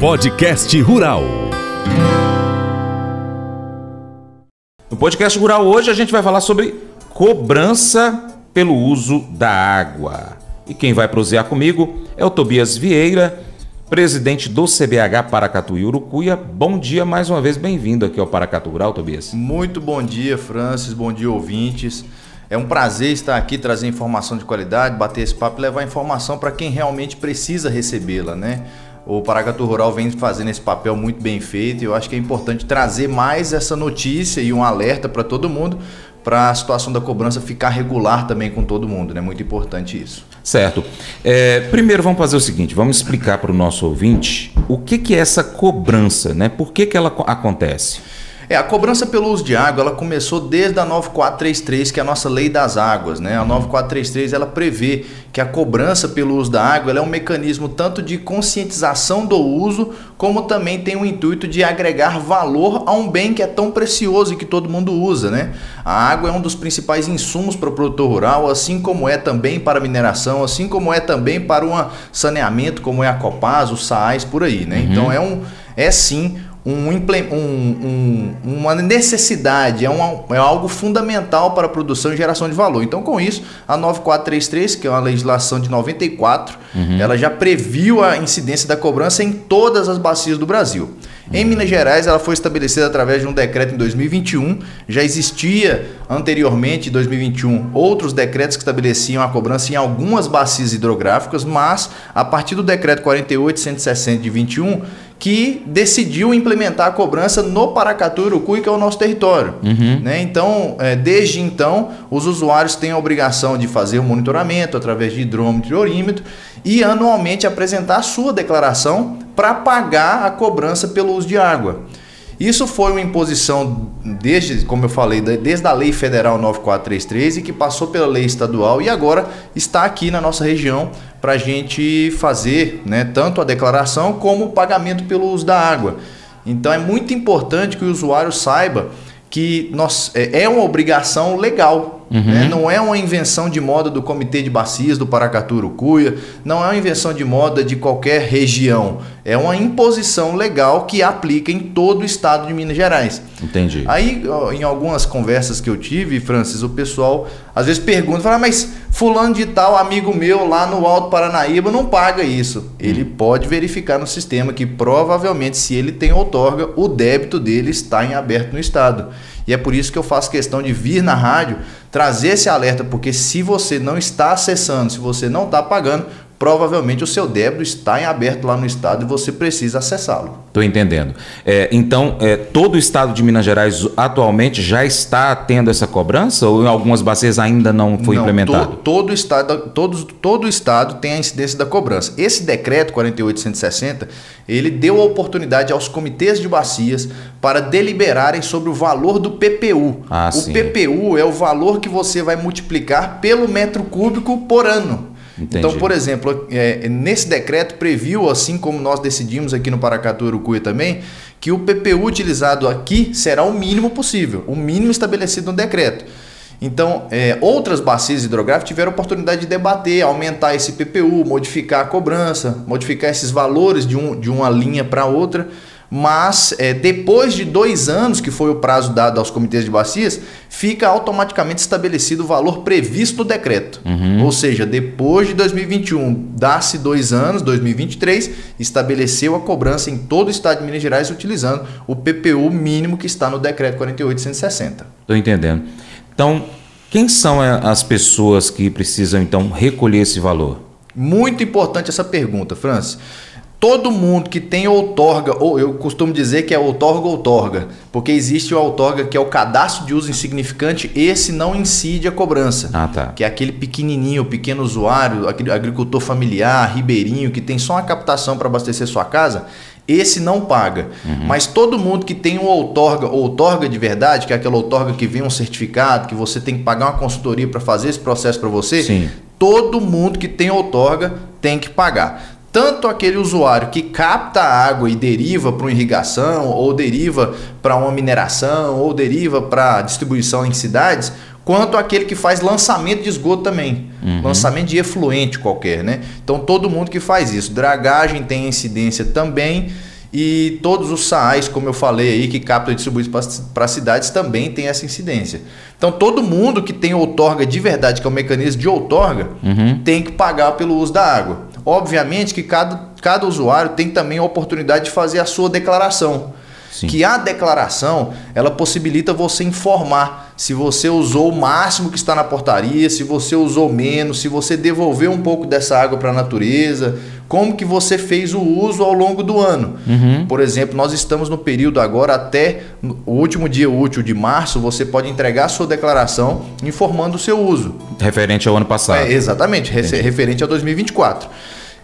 Podcast Rural. No Podcast Rural hoje a gente vai falar sobre cobrança pelo uso da água. E quem vai prosear comigo é o Tobias Vieira, presidente do CBH Paracatu e Urucuia. Bom dia mais uma vez, bem-vindo aqui ao Paracatu Rural, Tobias. Muito bom dia, Francis, bom dia, ouvintes. É um prazer estar aqui, trazer informação de qualidade, bater esse papo e levar informação para quem realmente precisa recebê-la, né? O Paracatu Rural vem fazendo esse papel muito bem feito e eu acho que é importante trazer mais essa notícia e um alerta para todo mundo, para a situação da cobrança ficar regular também com todo mundo, né? Muito importante isso. Certo. Primeiro vamos fazer o seguinte, vamos explicar para o nosso ouvinte o que é essa cobrança, né? Por que ela acontece? A cobrança pelo uso de água, ela começou desde a 9433, que é a nossa lei das águas, né? A 9433, ela prevê que a cobrança pelo uso da água, ela é um mecanismo tanto de conscientização do uso, como também tem o intuito de agregar valor a um bem que é tão precioso e que todo mundo usa, né? A água é um dos principais insumos para o produtor rural, assim como é também para a mineração, assim como é também para o saneamento, como é a Copasa, os SAAs, por aí, né? Então é sim uma necessidade, é algo fundamental para a produção e geração de valor. Então, com isso, a 9433, que é uma legislação de 94, ela já previu a incidência da cobrança em todas as bacias do Brasil. Em Minas Gerais, ela foi estabelecida através de um decreto em 2021. Já existia anteriormente, em 2021, outros decretos que estabeleciam a cobrança em algumas bacias hidrográficas, mas a partir do decreto 48.160 de 21, que decidiu implementar a cobrança no Paracatu e Urucuia, que é o nosso território. Né? Então, desde então, os usuários têm a obrigação de fazer o monitoramento através de hidrômetro e orímetro e anualmente apresentar a sua declaração para pagar a cobrança pelo uso de água. Isso foi uma imposição, como eu falei, desde a Lei Federal 9433 e que passou pela Lei Estadual e agora está aqui na nossa região para a gente fazer, né, tanto a declaração como o pagamento pelo uso da água. Então é muito importante que o usuário saiba que é uma obrigação legal. Né? Não é uma invenção de moda do Comitê de Bacias do Paracatu Urucuia, não é uma invenção de moda de qualquer região, é uma imposição legal que aplica em todo o estado de Minas Gerais. Entendi. Aí, em algumas conversas que eu tive, Francis, o pessoal às vezes pergunta, fala, mas fulano de tal, amigo meu lá no Alto Paranaíba não paga isso. Ele pode verificar no sistema que provavelmente, se ele tem outorga, o débito dele está em aberto no estado. E é por isso que eu faço questão de vir na rádio trazer esse alerta, porque se você não está acessando, se você não está pagando, provavelmente o seu débito está em aberto lá no estado e você precisa acessá-lo. Estou entendendo. Então, todo o estado de Minas Gerais atualmente já está tendo essa cobrança ou em algumas bacias ainda não foi implementado? Todo o estado tem a incidência da cobrança. Esse decreto 48.160, ele deu a oportunidade aos comitês de bacias para deliberarem sobre o valor do PPU. Sim. PPU é o valor que você vai multiplicar pelo metro cúbico por ano. Entendi. Então, por exemplo, nesse decreto previu, assim como nós decidimos aqui no Paracatu e Urucuia também, que o PPU utilizado aqui será o mínimo possível, o mínimo estabelecido no decreto. Então, outras bacias hidrográficas tiveram a oportunidade de debater, aumentar esse PPU, modificar a cobrança, modificar esses valores de uma linha para outra. Mas depois de 2 anos, que foi o prazo dado aos comitês de bacias, fica automaticamente estabelecido o valor previsto no decreto. Ou seja, depois de 2021, dá-se 2 anos, 2023, estabeleceu a cobrança em todo o estado de Minas Gerais utilizando o PPU mínimo que está no decreto 48.160. Estou entendendo. Então, quem são as pessoas que precisam então recolher esse valor? Muito importante essa pergunta, Francis. Todo mundo que tem outorga, ou eu costumo dizer que é outorga, porque existe o outorga que é o cadastro de uso insignificante, esse não incide a cobrança. Tá. Que é aquele pequenininho, pequeno usuário, aquele agricultor familiar, ribeirinho, que tem só uma captação para abastecer sua casa, esse não paga. Mas todo mundo que tem um outorga de verdade, que é aquela outorga que vem um certificado, que você tem que pagar uma consultoria para fazer esse processo para você, sim, todo mundo que tem outorga tem que pagar. Tanto aquele usuário que capta a água e deriva para uma irrigação, ou deriva para uma mineração, ou deriva para distribuição em cidades, quanto aquele que faz lançamento de esgoto também. Lançamento de efluente qualquer, né? Então todo mundo que faz isso. Dragagem tem incidência também. E todos os SAAs, como eu falei aí, que captam e distribuem para cidades, também tem essa incidência. Então todo mundo que tem outorga de verdade, que é o mecanismo de outorga, tem que pagar pelo uso da água. Obviamente que cada usuário tem também a oportunidade de fazer a sua declaração. Sim. Que a declaração, ela possibilita você informar se você usou o máximo que está na portaria, se você usou menos, se você devolveu um pouco dessa água para a natureza, como que você fez o uso ao longo do ano. Por exemplo, nós estamos no período agora até o último dia útil de março, você pode entregar a sua declaração informando o seu uso. Referente ao ano passado. Exatamente, referente a 2024.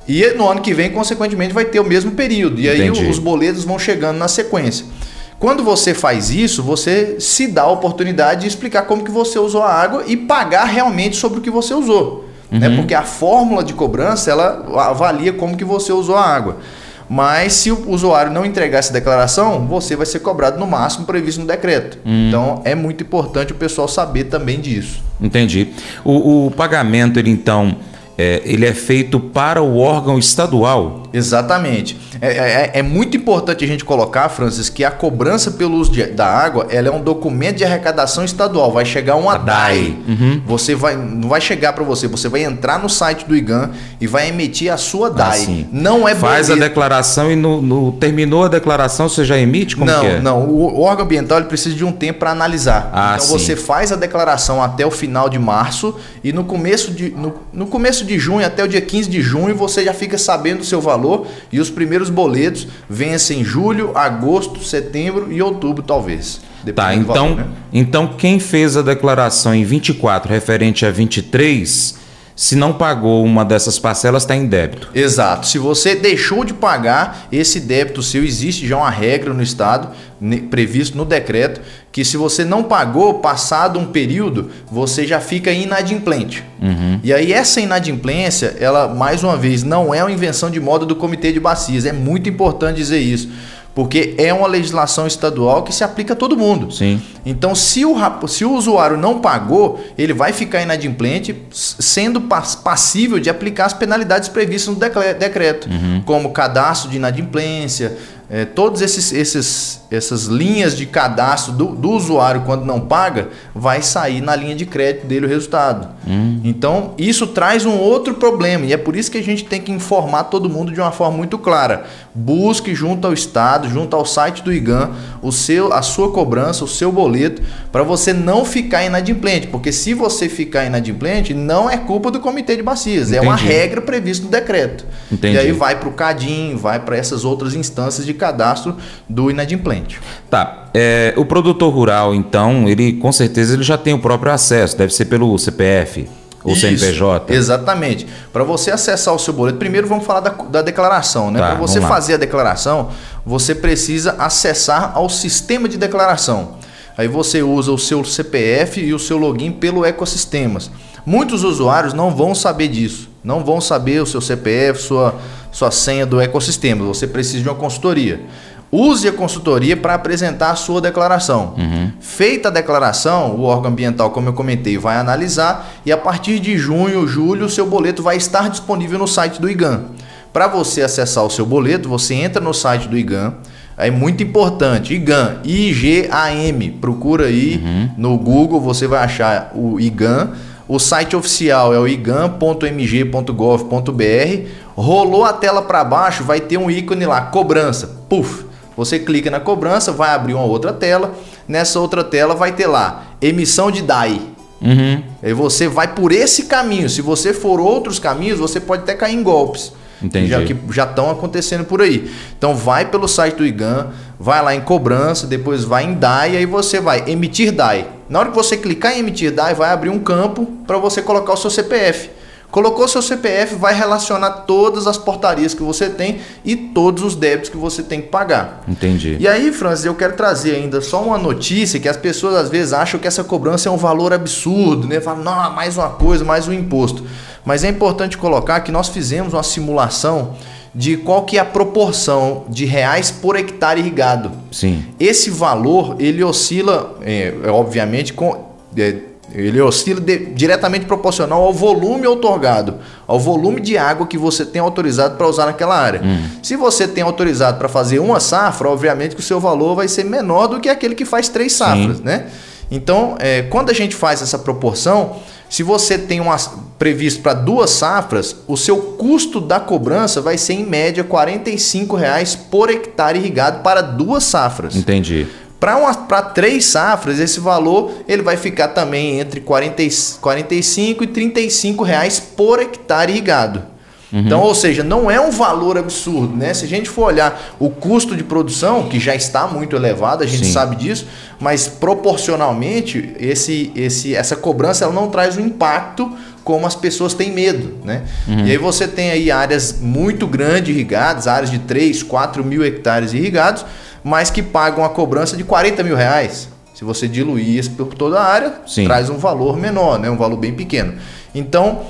E no ano que vem, consequentemente, vai ter o mesmo período. E aí os boletos vão chegando na sequência. Quando você faz isso, você se dá a oportunidade de explicar como que você usou a água e pagar realmente sobre o que você usou. Né? Porque a fórmula de cobrança, ela avalia como que você usou a água. Mas se o usuário não entregar essa declaração, você vai ser cobrado no máximo previsto no decreto. Então é muito importante o pessoal saber também disso. Entendi. O pagamento, ele então... ele é feito para o órgão estadual? Exatamente. É muito importante a gente colocar, Francis, que a cobrança pelo uso da água, ela é um documento de arrecadação estadual. Vai chegar uma DAI. Você não vai chegar para você. Você vai entrar no site do IGAM e vai emitir a sua DAI. Não é faz a declaração e terminou a declaração, você já emite? Como que é? Não. O órgão ambiental ele precisa de um tempo para analisar. Então você faz a declaração até o final de março e no começo de junho, até o dia 15 de junho, você já fica sabendo do seu valor e os primeiros boletos vencem em julho, agosto, setembro e outubro, talvez. Tá, então, valor, né? Então quem fez a declaração em 24 referente a 23, se não pagou uma dessas parcelas, está em débito. Exato. Se você deixou de pagar esse débito seu, existe já uma regra no Estado, previsto no decreto, que se você não pagou, passado um período, você já fica inadimplente. E aí essa inadimplência, ela, mais uma vez, não é uma invenção de moda do Comitê de Bacias. É muito importante dizer isso. Porque é uma legislação estadual que se aplica a todo mundo. Sim. Então, se o usuário não pagou, ele vai ficar inadimplente, sendo passível de aplicar as penalidades previstas no decreto, como cadastro de inadimplência, todas essas linhas de cadastro do usuário quando não paga, vai sair na linha de crédito dele o resultado. Então, isso traz um outro problema e é por isso que a gente tem que informar todo mundo de uma forma muito clara. Busque junto ao Estado, junto ao site do IGAM, a sua cobrança, o seu boleto, para você não ficar inadimplente, porque se você ficar inadimplente, não é culpa do Comitê de Bacias, é uma regra prevista no decreto. E aí vai para o CADIM, vai para essas outras instâncias de cadastro do inadimplente. Tá, o produtor rural, então, ele com certeza ele já tem o próprio acesso, deve ser pelo CPF ou CNPJ. Exatamente. Para você acessar o seu boleto, primeiro vamos falar da declaração, né? Para você fazer a declaração, você precisa acessar ao sistema de declaração. Aí você usa o seu CPF e o seu login pelo Ecosistemas. Muitos usuários não vão saber disso, não vão saber o seu CPF, sua senha do Ecosistemas. Você precisa de uma consultoria. Use a consultoria para apresentar a sua declaração. Feita a declaração, o órgão ambiental, como eu comentei, vai analisar e a partir de junho, julho, o seu boleto vai estar disponível no site do IGAM. Para você acessar o seu boleto, você entra no site do IGAM. É muito importante, IGAM, IGAM, procura aí no Google, você vai achar o IGAM. O site oficial é o igam.mg.gov.br. Rolou a tela para baixo, vai ter um ícone lá, cobrança. Puf! Você clica na cobrança, vai abrir uma outra tela. Nessa outra tela vai ter lá, emissão de DAI. Aí você vai por esse caminho. Se você for outros caminhos, você pode até cair em golpes. Entendi. Que já estão acontecendo por aí. Então vai pelo site do IGAM, vai lá em cobrança, depois vai em DAI, aí você vai emitir DAI. Na hora que você clicar em emitir DAI, vai abrir um campo para você colocar o seu CPF. Colocou seu CPF, vai relacionar todas as portarias que você tem e todos os débitos que você tem que pagar. Entendi. E aí, Francis, eu quero trazer ainda só uma notícia que as pessoas às vezes acham que essa cobrança é um valor absurdo, né? Falam, não, mais uma coisa, mais um imposto. Mas é importante colocar que nós fizemos uma simulação de qual que é a proporção de reais por hectare irrigado. Sim. Esse valor, ele oscila, obviamente, Ele oscila diretamente proporcional ao volume outorgado, ao volume de água que você tem autorizado para usar naquela área. Se você tem autorizado para fazer uma safra, obviamente que o seu valor vai ser menor do que aquele que faz 3 safras, né? Então, quando a gente faz essa proporção, se você tem previsto para 2 safras, o seu custo da cobrança vai ser em média R$ 45,00 por hectare irrigado para 2 safras. Entendi. Para 3 safras, esse valor ele vai ficar também entre R$ 45 e R$ 35,00 por hectare irrigado. Então, ou seja, não é um valor absurdo, né? Se a gente for olhar o custo de produção, que já está muito elevado, a gente sabe disso, mas proporcionalmente essa cobrança ela não traz um impacto como as pessoas têm medo, né? E aí você tem aí áreas muito grandes irrigadas, áreas de 3, 4 mil hectares irrigados, mas que pagam a cobrança de R$ 40.000. Se você diluir isso por toda a área, traz um valor menor, né? Um valor bem pequeno. Então,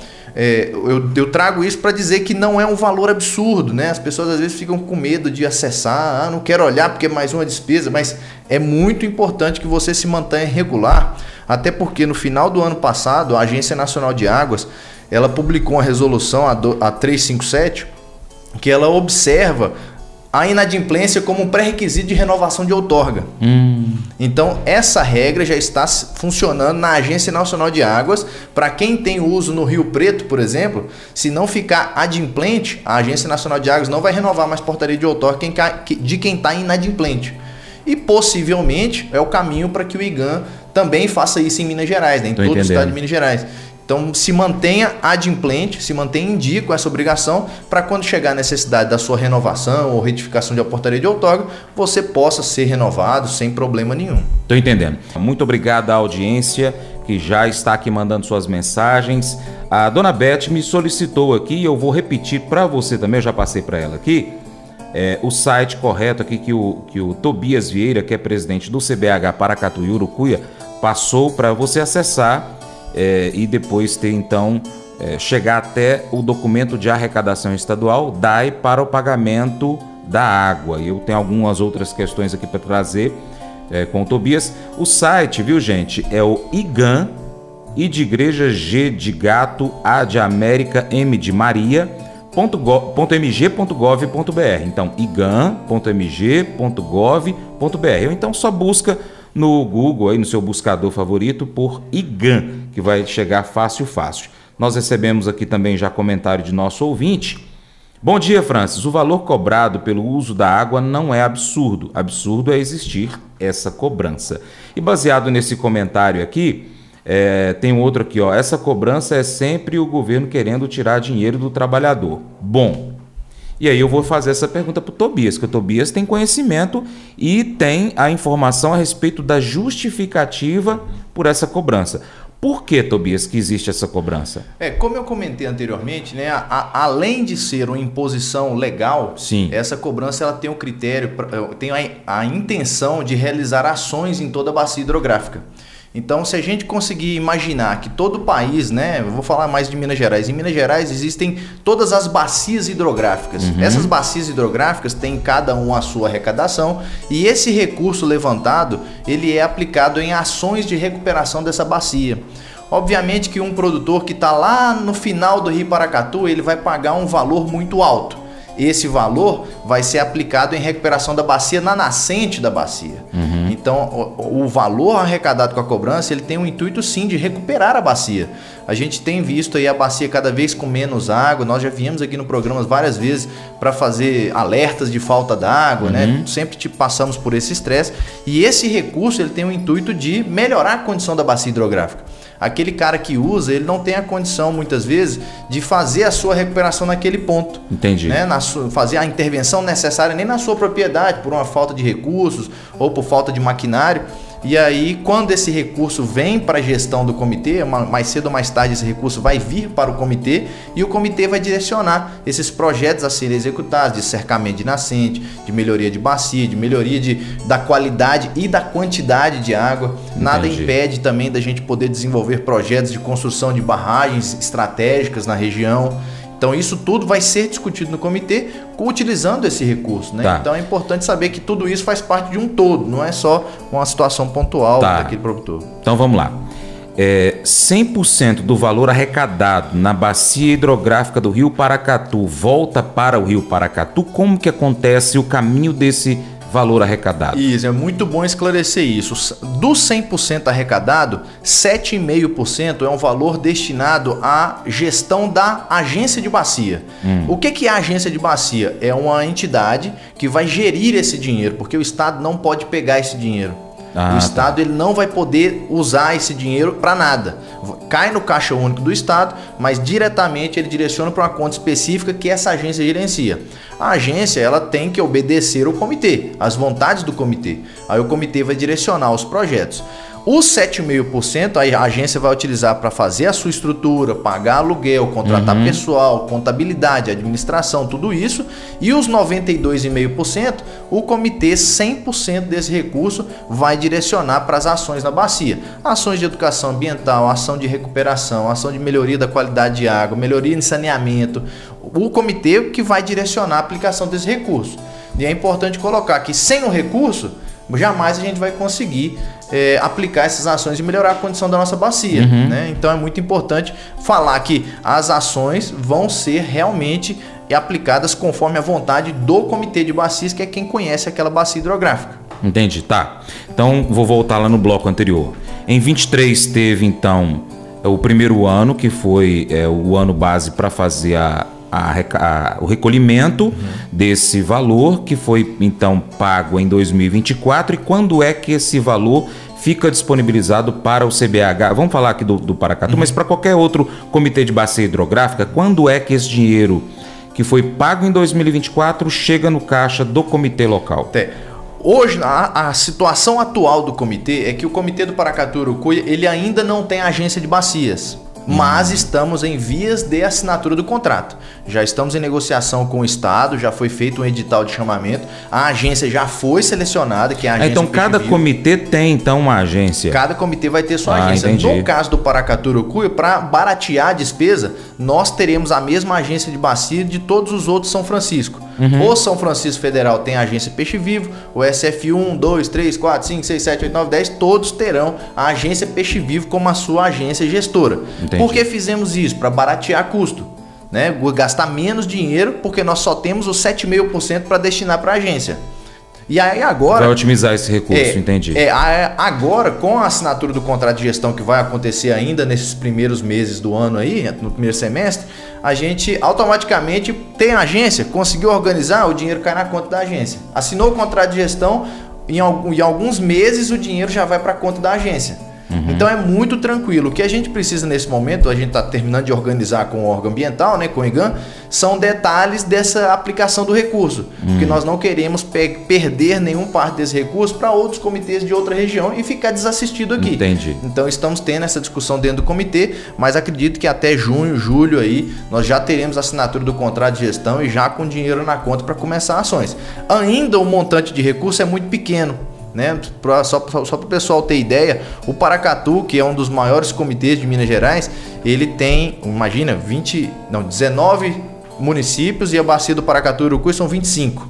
eu trago isso para dizer que não é um valor absurdo, né? As pessoas às vezes ficam com medo de acessar, não quero olhar porque é mais uma despesa, mas é muito importante que você se mantenha regular, até porque no final do ano passado, a Agência Nacional de Águas, ela publicou uma resolução, a 357, que ela observa a inadimplência como um pré-requisito de renovação de outorga. Então, essa regra já está funcionando na Agência Nacional de Águas. Para quem tem uso no Rio Preto, por exemplo, se não ficar adimplente, a Agência Nacional de Águas não vai renovar mais portaria de outorga de quem está inadimplente. E possivelmente é o caminho para que o IGAM também faça isso em Minas Gerais, né? Em todo o estado de Minas Gerais. Então, se mantenha adimplente, se mantenha em dia com essa obrigação, para quando chegar a necessidade da sua renovação ou retificação de a portaria de outorga, você possa ser renovado sem problema nenhum. Estou entendendo. Muito obrigado à audiência que já está aqui mandando suas mensagens. A dona Beth me solicitou aqui, e eu vou repetir para você também, eu já passei para ela aqui, o site correto aqui que o Tobias Vieira, que é presidente do CBH Paracatu e Urucuia, passou para você acessar e depois ter então chegar até o documento de arrecadação estadual DAE para o pagamento da água. Eu tenho algumas outras questões aqui para trazer com o Tobias. O site, viu gente, é o IGAM, I de igreja, G de gato, A de América, M de Maria, .mg.gov.br. Então, igam.mg.gov.br. Ou então só busca no Google, aí no seu buscador favorito, por IGAM, que vai chegar fácil. Nós recebemos aqui também já comentário de nosso ouvinte. Bom dia, Francis. O valor cobrado pelo uso da água não é absurdo. Absurdo é existir essa cobrança. E baseado nesse comentário aqui, tem um outro aqui, ó. Essa cobrança é sempre o governo querendo tirar dinheiro do trabalhador. Bom, e aí eu vou fazer essa pergunta para o Tobias, que o Tobias tem conhecimento e tem a informação a respeito da justificativa por essa cobrança. Por que, Tobias, que existe essa cobrança? Como eu comentei anteriormente, né, além de ser uma imposição legal, essa cobrança ela tem o critério, tem a intenção de realizar ações em toda a bacia hidrográfica. Então, se a gente conseguir imaginar que todo o país, né, eu vou falar mais de Minas Gerais, em Minas Gerais existem todas as bacias hidrográficas. Essas bacias hidrográficas têm cada uma a sua arrecadação e esse recurso levantado, ele é aplicado em ações de recuperação dessa bacia. Obviamente que um produtor que está lá no final do Rio Paracatu, ele vai pagar um valor muito alto. Esse valor vai ser aplicado em recuperação da bacia na nascente da bacia. Então, o valor arrecadado com a cobrança, ele tem o intuito sim de recuperar a bacia. A gente tem visto aí a bacia cada vez com menos água. Nós já viemos aqui no programa várias vezes para fazer alertas de falta d'água, né? Sempre passamos por esse estresse. E esse recurso, ele tem o intuito de melhorar a condição da bacia hidrográfica. Aquele cara que usa, ele não tem a condição, muitas vezes, de fazer a sua recuperação naquele ponto. Entendi. Né? Fazer a intervenção necessária nem na sua propriedade, por uma falta de recursos ou por falta de maquinário. E aí, quando esse recurso vem para a gestão do comitê, mais cedo ou mais tarde esse recurso vai vir para o comitê e o comitê vai direcionar esses projetos a serem executados, de cercamento de nascente, de melhoria de bacia, de melhoria da qualidade e da quantidade de água. Nada impede também da gente poder desenvolver projetos de construção de barragens estratégicas na região. Então isso tudo vai ser discutido no comitê utilizando esse recurso, né? Então é importante saber que tudo isso faz parte de um todo, não é só uma situação pontual daquele produtor. Então vamos lá. 100% do valor arrecadado na bacia hidrográfica do Rio Paracatu volta para o Rio Paracatu? Como que acontece o caminho desse valor arrecadado? Isso, é muito bom esclarecer isso. Do 100% arrecadado, 7,5% é um valor destinado à gestão da agência de bacia. O que é a agência de bacia? É uma entidade que vai gerir esse dinheiro, porque o Estado não pode pegar esse dinheiro. O Estado ele não vai poder usar esse dinheiro para nada. Cai no Caixa Único do Estado, mas diretamente ele direciona para uma conta específica que essa agência gerencia. A agência ela tem que obedecer ao comitê, às vontades do comitê. Aí o comitê vai direcionar os projetos. Os 7,5% a agência vai utilizar para fazer a sua estrutura, pagar aluguel, contratar pessoal, contabilidade, administração, tudo isso. E os 92,5%, o comitê 100% desse recurso vai direcionar para as ações na bacia. Ações de educação ambiental, ação de recuperação, ação de melhoria da qualidade de água, melhoria de saneamento. O comitê que vai direcionar a aplicação desse recurso. E é importante colocar que sem o recurso, jamais a gente vai conseguir aplicar essas ações e melhorar a condição da nossa bacia. Né? Então é muito importante falar que as ações vão ser realmente aplicadas conforme a vontade do comitê de bacias, que é quem conhece aquela bacia hidrográfica. Entendi, tá. Então vou voltar lá no bloco anterior. Em 23 teve então o primeiro ano, que foi o ano base para fazer o recolhimento desse valor, que foi então pago em 2024. E quando é que esse valor fica disponibilizado para o CBH? Vamos falar aqui do Paracatu, mas para qualquer outro comitê de bacia hidrográfica, quando é que esse dinheiro que foi pago em 2024 chega no caixa do comitê local? Hoje, a situação atual do comitê é que o comitê do Paracatu Urucuia, ele ainda não tem agência de bacias. Mas estamos em vias de assinatura do contrato. Já estamos em negociação com o Estado, já foi feito um edital de chamamento, a agência já foi selecionada, que é a agência. Então cada comitê tem então uma agência? Cada comitê vai ter sua agência. Entendi. No caso do Paracatu Urucuia, para baratear a despesa, nós teremos a mesma agência de bacia de todos os outros São Francisco. O São Francisco Federal tem a agência Peixe Vivo, o SF 1, 2, 3, 4, 5, 6, 7, 8, 9, 10, todos terão a agência Peixe Vivo como a sua agência gestora. Entendi. Por que fizemos isso? Para baratear custo, né? Gastar menos dinheiro, porque nós só temos os 7,5% para destinar para a agência. E aí agora... Vai otimizar esse recurso, entendi. Agora, com a assinatura do contrato de gestão que vai acontecer ainda nesses primeiros meses do ano aí, no primeiro semestre, a gente automaticamente tem a agência, conseguiu organizar, o dinheiro cai na conta da agência. Assinou o contrato de gestão, em alguns meses o dinheiro já vai para a conta da agência. Então é muito tranquilo. O que a gente precisa nesse momento, a gente está terminando de organizar com o órgão ambiental, né, com o IGAM, são detalhes dessa aplicação do recurso. Porque nós não queremos perder nenhum parte desse recurso para outros comitês de outra região e ficar desassistido aqui. Entendi. Então estamos tendo essa discussão dentro do comitê, mas acredito que até junho, julho aí, nós já teremos a assinatura do contrato de gestão e já com dinheiro na conta para começar ações. Ainda o montante de recurso é muito pequeno. Né? Só para o pessoal ter ideia, o Paracatu, que é um dos maiores comitês de Minas Gerais, ele tem, imagina, 19 municípios e a bacia do Paracatu e Urucuia são 25.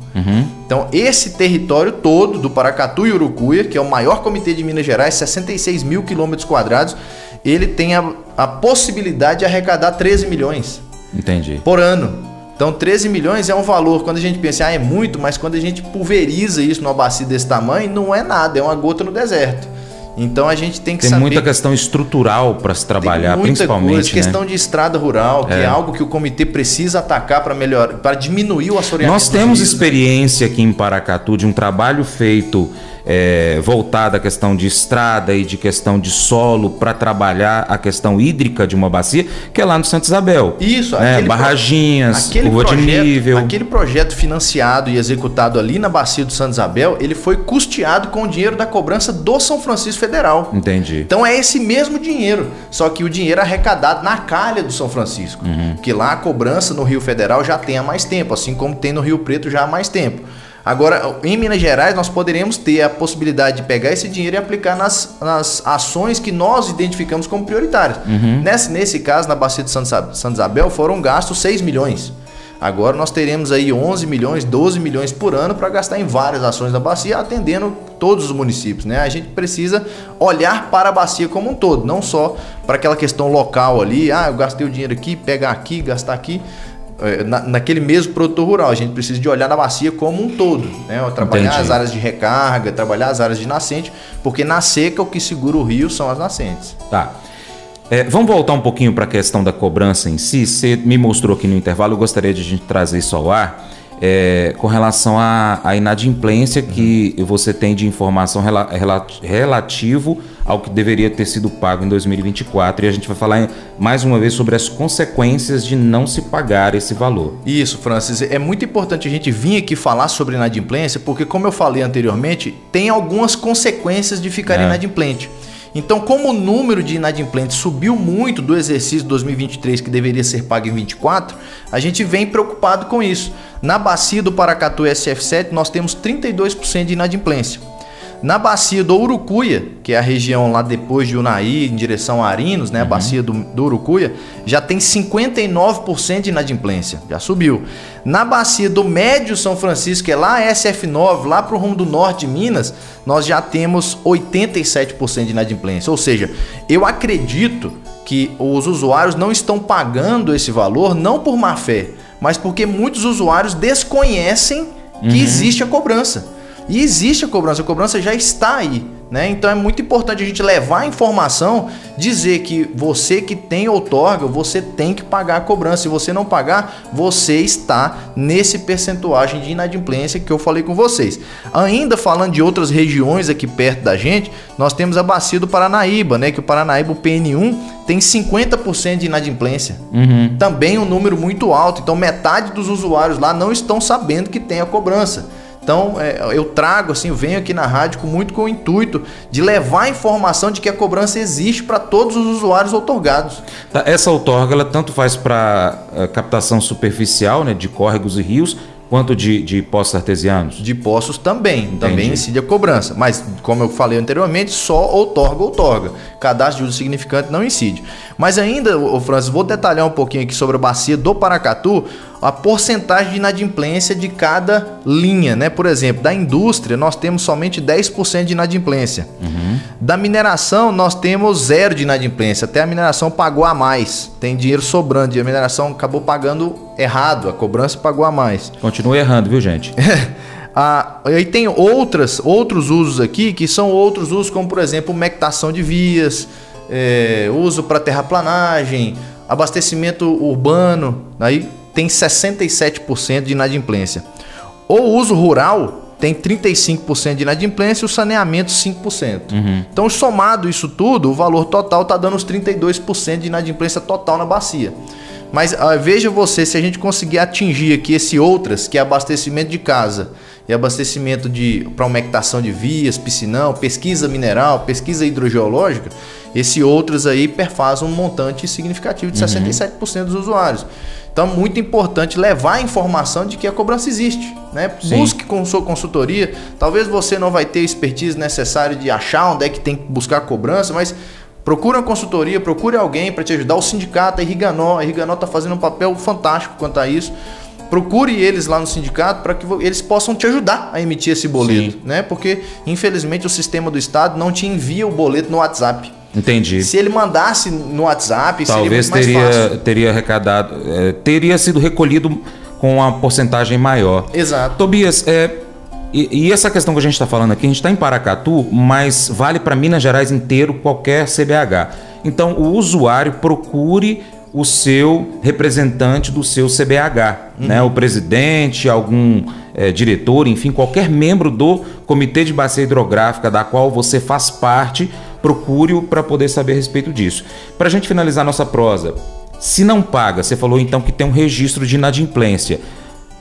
Então esse território todo do Paracatu e Urucuia, que é o maior comitê de Minas Gerais, 66 mil quilômetros quadrados, ele tem a possibilidade de arrecadar 13 milhões por ano. Então 13 milhões é um valor, quando a gente pensa, é muito, mas quando a gente pulveriza isso numa bacia desse tamanho, não é nada, é uma gota no deserto. Então a gente tem que saber... Tem muita questão estrutural para se trabalhar, principalmente, coisa, questão de estrada rural, que é algo que o comitê precisa atacar para melhorar, para diminuir o assoreamento. Nós temos experiência aqui em Paracatu de um trabalho feito voltado à questão de estrada e de questão de solo para trabalhar a questão hídrica de uma bacia, que é lá no Santa Isabel. Isso, barraginhas, curva de nível. Aquele projeto financiado e executado ali na bacia do Santa Isabel, ele foi custeado com o dinheiro da cobrança do São Francisco Federal. Entendi. Então é esse mesmo dinheiro, só que o dinheiro arrecadado na calha do São Francisco. Porque lá a cobrança no Rio Federal já tem há mais tempo, assim como tem no Rio Preto já há mais tempo. Agora, em Minas Gerais, nós poderemos ter a possibilidade de pegar esse dinheiro e aplicar nas ações que nós identificamos como prioritárias. Nesse caso, na bacia de Santa Isabel, foram gastos 6 milhões. Agora nós teremos aí 11 milhões, 12 milhões por ano para gastar em várias ações da bacia, atendendo todos os municípios, né? A gente precisa olhar para a bacia como um todo, não só para aquela questão local ali, eu gastei o dinheiro aqui, pegar aqui, gastar aqui. Naquele mesmo produtor rural, a gente precisa de olhar na bacia como um todo, né? Trabalhar Entendi. As áreas de recarga, trabalhar as áreas de nascente, porque na seca o que segura o rio são as nascentes. Tá. Vamos voltar um pouquinho para a questão da cobrança em si. Você me mostrou aqui no intervalo, eu gostaria de a gente trazer isso ao ar, com relação à inadimplência que você tem de informação relativo ao que deveria ter sido pago em 2024. E a gente vai falar mais uma vez sobre as consequências de não se pagar esse valor. Isso, Francis. É muito importante a gente vir aqui falar sobre inadimplência, porque, como eu falei anteriormente, tem algumas consequências de ficar inadimplente. Então, como o número de inadimplentes subiu muito do exercício 2023, que deveria ser pago em 2024, a gente vem preocupado com isso. Na bacia do Paracatu SF7, nós temos 32% de inadimplência. Na bacia do Urucuia, que é a região lá depois de Unaí, em direção a Arinos, né? A bacia do Urucuia, já tem 59% de inadimplência, já subiu. Na bacia do Médio São Francisco, que é lá SF9, lá para o rumo do norte de Minas, nós já temos 87% de inadimplência. Ou seja, eu acredito que os usuários não estão pagando esse valor, não por má fé, mas porque muitos usuários desconhecem que existe a cobrança. E existe a cobrança já está aí, né? Então é muito importante a gente levar a informação, dizer que você que tem outorga, você tem que pagar a cobrança. Se você não pagar, você está nesse percentuagem de inadimplência que eu falei com vocês. Ainda falando de outras regiões aqui perto da gente, nós temos a bacia do Paranaíba, né? Que o Paranaíba, o PN1, tem 50% de inadimplência. Também um número muito alto. Então metade dos usuários lá não estão sabendo que tem a cobrança. Então, eu trago, assim, eu venho aqui na rádio com o intuito de levar a informação de que a cobrança existe para todos os usuários outorgados. Essa outorga, ela tanto faz para captação superficial, né, de córregos e rios, quanto de poços artesianos? De poços também incide a cobrança. Mas, como eu falei anteriormente, só outorga. Cadastro de uso significante não incide. Mas ainda, Francis, vou detalhar um pouquinho aqui sobre a bacia do Paracatu, a porcentagem de inadimplência de cada linha, né? Por exemplo, da indústria nós temos somente 10% de inadimplência. Da mineração nós temos 0 de inadimplência. Até a mineração pagou a mais. Tem dinheiro sobrando e a mineração acabou pagando errado. A cobrança pagou a mais. Continua errando, viu, gente? Aí tem outros usos aqui, que são outros usos, como por exemplo, umectação de vias, uso para terraplanagem, abastecimento urbano, aí tem 67% de inadimplência. O uso rural tem 35% de inadimplência e o saneamento 5%. Então, somado isso tudo, o valor total está dando os 32% de inadimplência total na bacia. Mas veja você, se a gente conseguir atingir aqui esse outras, que é abastecimento de casa e abastecimento para umectação de vias, piscinão, pesquisa mineral, pesquisa hidrogeológica, esse outras aí perfaz um montante significativo de 67% dos usuários. Então é muito importante levar a informação de que a cobrança existe, né? Busque com sua consultoria. Talvez você não vai ter expertise necessária de achar onde é que tem que buscar a cobrança, mas procure uma consultoria, procure alguém para te ajudar. O sindicato, a Irriganó está fazendo um papel fantástico quanto a isso. Procure eles lá no sindicato para que eles possam te ajudar a emitir esse boleto, né? Porque infelizmente o sistema do estado não te envia o boleto no WhatsApp. Entendi. Se ele mandasse no WhatsApp, talvez seria muito mais fácil. Teria arrecadado, teria sido recolhido com uma porcentagem maior. Exato. Tobias, e essa questão que a gente está falando aqui, a gente está em Paracatu, mas vale para Minas Gerais inteiro qualquer CBH. Então o usuário procure o seu representante do seu CBH, né? O presidente, algum diretor, enfim, qualquer membro do Comitê de Bacia Hidrográfica da qual você faz parte, procure-o para poder saber a respeito disso. Para a gente finalizar nossa prosa, se não paga, você falou então que tem um registro de inadimplência.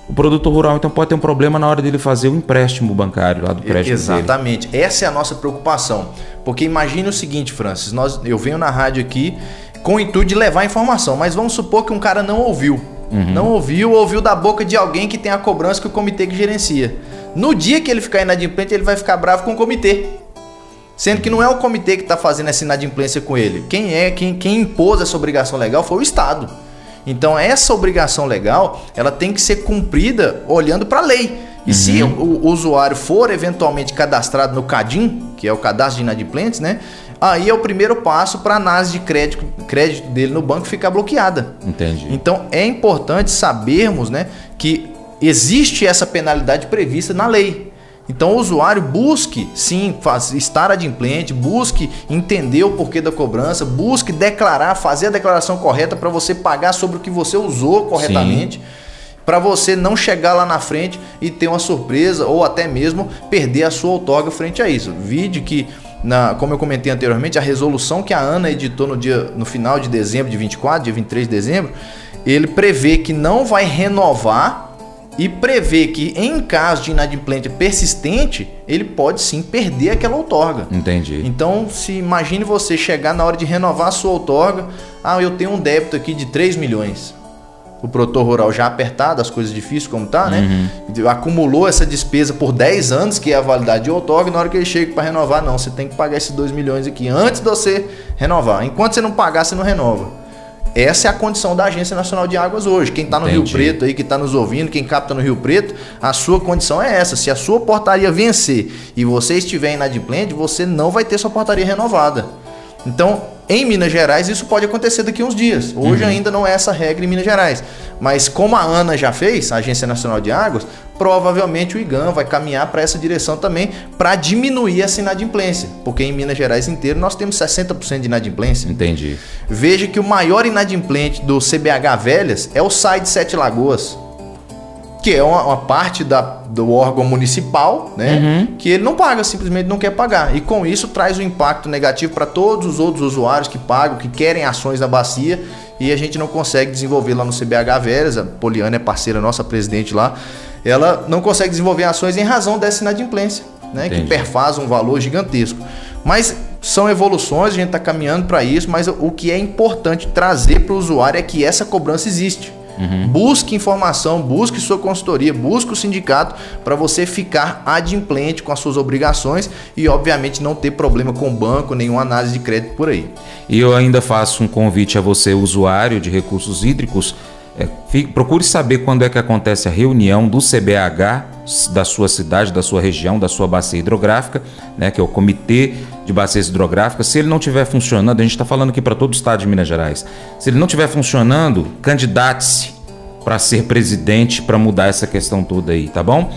O produtor rural então pode ter um problema na hora dele fazer o empréstimo bancário lá do prédio. Exatamente. Dele. Essa é a nossa preocupação. Porque imagine o seguinte, Francis, eu venho na rádio aqui com o intuito de levar informação, mas vamos supor que um cara não ouviu. Não ouviu da boca de alguém que tem a cobrança que o comitê que gerencia. No dia que ele ficar inadimplente, ele vai ficar bravo com o comitê. Sendo que não é o comitê que está fazendo essa inadimplência com ele. Quem impôs essa obrigação legal foi o Estado. Então essa obrigação legal, ela tem que ser cumprida olhando para a lei. E se o usuário for eventualmente cadastrado no CADIM, que é o cadastro de inadimplentes, né? Aí é o primeiro passo para a análise de crédito dele no banco ficar bloqueada. Entendi. Então é importante sabermos, né, que existe essa penalidade prevista na lei. Então o usuário busque, sim, estar adimplente, busque entender o porquê da cobrança, busque declarar, fazer a declaração correta para você pagar sobre o que você usou corretamente, para você não chegar lá na frente e ter uma surpresa ou até mesmo perder a sua outorga frente a isso. Vide que, como eu comentei anteriormente, a resolução que a ANA editou no final de dezembro de 24, dia 23 de dezembro, ele prevê que não vai renovar e prevê que em caso de inadimplência persistente, ele pode sim perder aquela outorga. Entendi. Então, imagine você chegar na hora de renovar a sua outorga, eu tenho um débito aqui de 3 milhões. O produtor rural já apertado, as coisas difíceis como tá, né? Acumulou essa despesa por 10 anos, que é a validade de outorga, e na hora que ele chega para renovar, não, você tem que pagar esses 2 milhões aqui antes de você renovar. Enquanto você não pagar, você não renova. Essa é a condição da Agência Nacional de Águas hoje. Quem está no Rio Preto aí, que está nos ouvindo, quem capta no Rio Preto, a sua condição é essa. Se a sua portaria vencer e você estiver inadimplente, você não vai ter sua portaria renovada. Então, em Minas Gerais, isso pode acontecer daqui a uns dias. Hoje ainda não é essa regra em Minas Gerais. Mas como a ANA já fez, a Agência Nacional de Águas, provavelmente o IGAM vai caminhar para essa direção também para diminuir essa inadimplência. Porque em Minas Gerais inteiro nós temos 60% de inadimplência. Entendi. Veja que o maior inadimplente do CBH Velhas é o SAI de Sete Lagoas, que é uma parte do órgão municipal, né? Que ele não paga, simplesmente não quer pagar. E com isso traz um impacto negativo para todos os outros usuários que pagam, que querem ações na bacia, e a gente não consegue desenvolver lá no CBH Velhas. A Poliana é parceira nossa, presidente lá. Ela não consegue desenvolver ações em razão dessa inadimplência, né? Que perfaz um valor gigantesco. Mas são evoluções, a gente está caminhando para isso, mas o que é importante trazer para o usuário é que essa cobrança existe. Busque informação, busque sua consultoria, busque o sindicato para você ficar adimplente com as suas obrigações e obviamente não ter problema com o banco, nenhuma análise de crédito por aí. E eu ainda faço um convite a você, usuário de recursos hídricos, procure saber quando é que acontece a reunião do CBH da sua cidade, da sua região, da sua bacia hidrográfica, né, que é o Comitê de Bacias Hidrográficas. Se ele não estiver funcionando, a gente está falando aqui para todo o estado de Minas Gerais, se ele não estiver funcionando, candidate-se para ser presidente, para mudar essa questão toda aí, tá bom?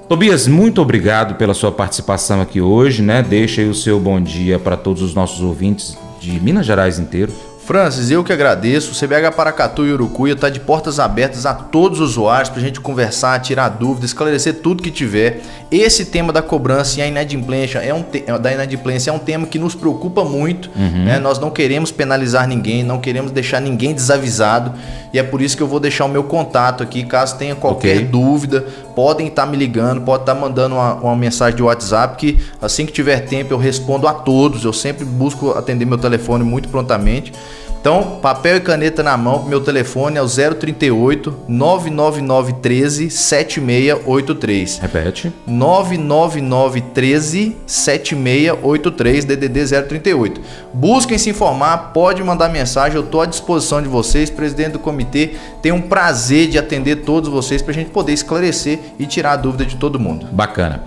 Tobias, muito obrigado pela sua participação aqui hoje, né? Deixa aí o seu bom dia para todos os nossos ouvintes de Minas Gerais inteiro. Francis, eu que agradeço. O CBH Paracatu e Urucuia está de portas abertas a todos os usuários para a gente conversar, tirar dúvidas, esclarecer tudo que tiver. Esse tema da cobrança e a inadimplência é um tema que nos preocupa muito. Né? Nós não queremos penalizar ninguém, não queremos deixar ninguém desavisado. E é por isso que eu vou deixar o meu contato aqui. Caso tenha qualquer dúvida, podem estar me ligando, podem estar mandando uma mensagem de WhatsApp, que assim que tiver tempo eu respondo a todos. Eu sempre busco atender meu telefone muito prontamente. Então, papel e caneta na mão, meu telefone é o 038 999 13 7683. Repete. 999 13 7683, DDD 038. Busquem se informar, pode mandar mensagem, eu estou à disposição de vocês, presidente do comitê. Tenho um prazer de atender todos vocês para a gente poder esclarecer e tirar a dúvida de todo mundo. Bacana.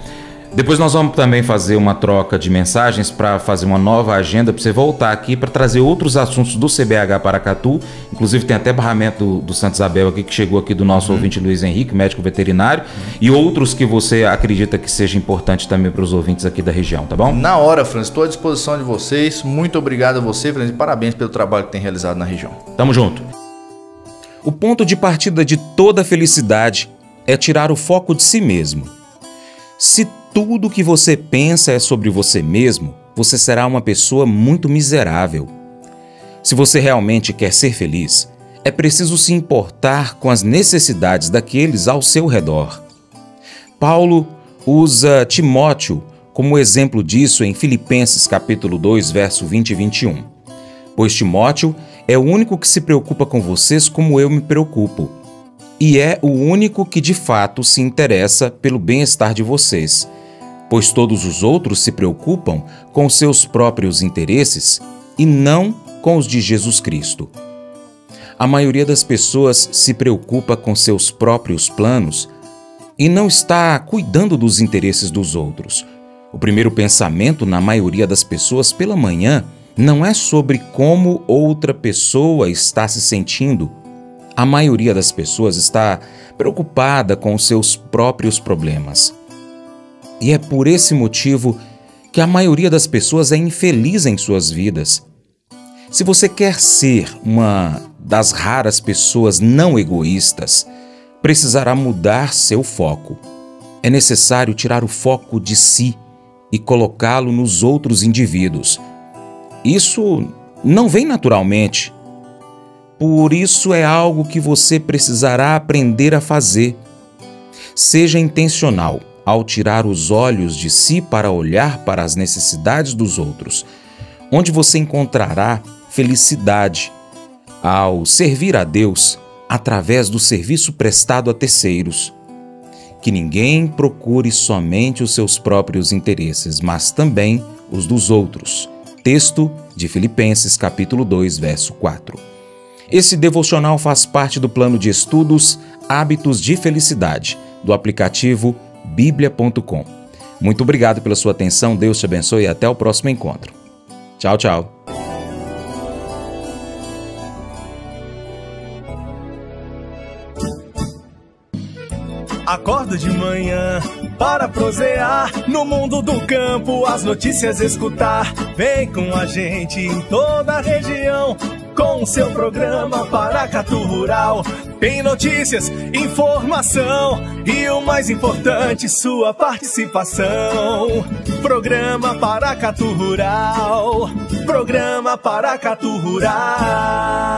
Depois nós vamos também fazer uma troca de mensagens para fazer uma nova agenda para você voltar aqui para trazer outros assuntos do CBH Paracatu. Inclusive tem até barramento do Santa Isabel aqui que chegou aqui do nosso ouvinte Luiz Henrique, médico veterinário, e outros que você acredita que seja importante também para os ouvintes aqui da região, tá bom? Na hora, Francis, estou à disposição de vocês. Muito obrigado a você, Francis, e parabéns pelo trabalho que tem realizado na região. Tamo junto. O ponto de partida de toda felicidade é tirar o foco de si mesmo. Se tudo que você pensa é sobre você mesmo, você será uma pessoa muito miserável. Se você realmente quer ser feliz, é preciso se importar com as necessidades daqueles ao seu redor. Paulo usa Timóteo como exemplo disso em Filipenses capítulo 2, verso 20 e 21. Pois Timóteo é o único que se preocupa com vocês como eu me preocupo. E é o único que de fato se interessa pelo bem-estar de vocês, pois todos os outros se preocupam com seus próprios interesses e não com os de Jesus Cristo. A maioria das pessoas se preocupa com seus próprios planos e não está cuidando dos interesses dos outros. O primeiro pensamento na maioria das pessoas pela manhã não é sobre como outra pessoa está se sentindo. A maioria das pessoas está preocupada com os seus próprios problemas. E é por esse motivo que a maioria das pessoas é infeliz em suas vidas. Se você quer ser uma das raras pessoas não egoístas, precisará mudar seu foco. É necessário tirar o foco de si e colocá-lo nos outros indivíduos. Isso não vem naturalmente. Por isso é algo que você precisará aprender a fazer. Seja intencional ao tirar os olhos de si para olhar para as necessidades dos outros, onde você encontrará felicidade ao servir a Deus através do serviço prestado a terceiros. Que ninguém procure somente os seus próprios interesses, mas também os dos outros. Texto de Filipenses, capítulo 2, verso 4. Esse devocional faz parte do plano de estudos Hábitos de Felicidade, do aplicativo biblia.com. Muito obrigado pela sua atenção, Deus te abençoe e até o próximo encontro. Tchau, tchau. Acordo de manhã para prosear no mundo do campo, as notícias escutar. Vem com a gente em toda a região com o seu programa Paracatu Rural. Tem notícias, informação e o mais importante, sua participação. Programa Paracatu Rural. Programa Paracatu Rural.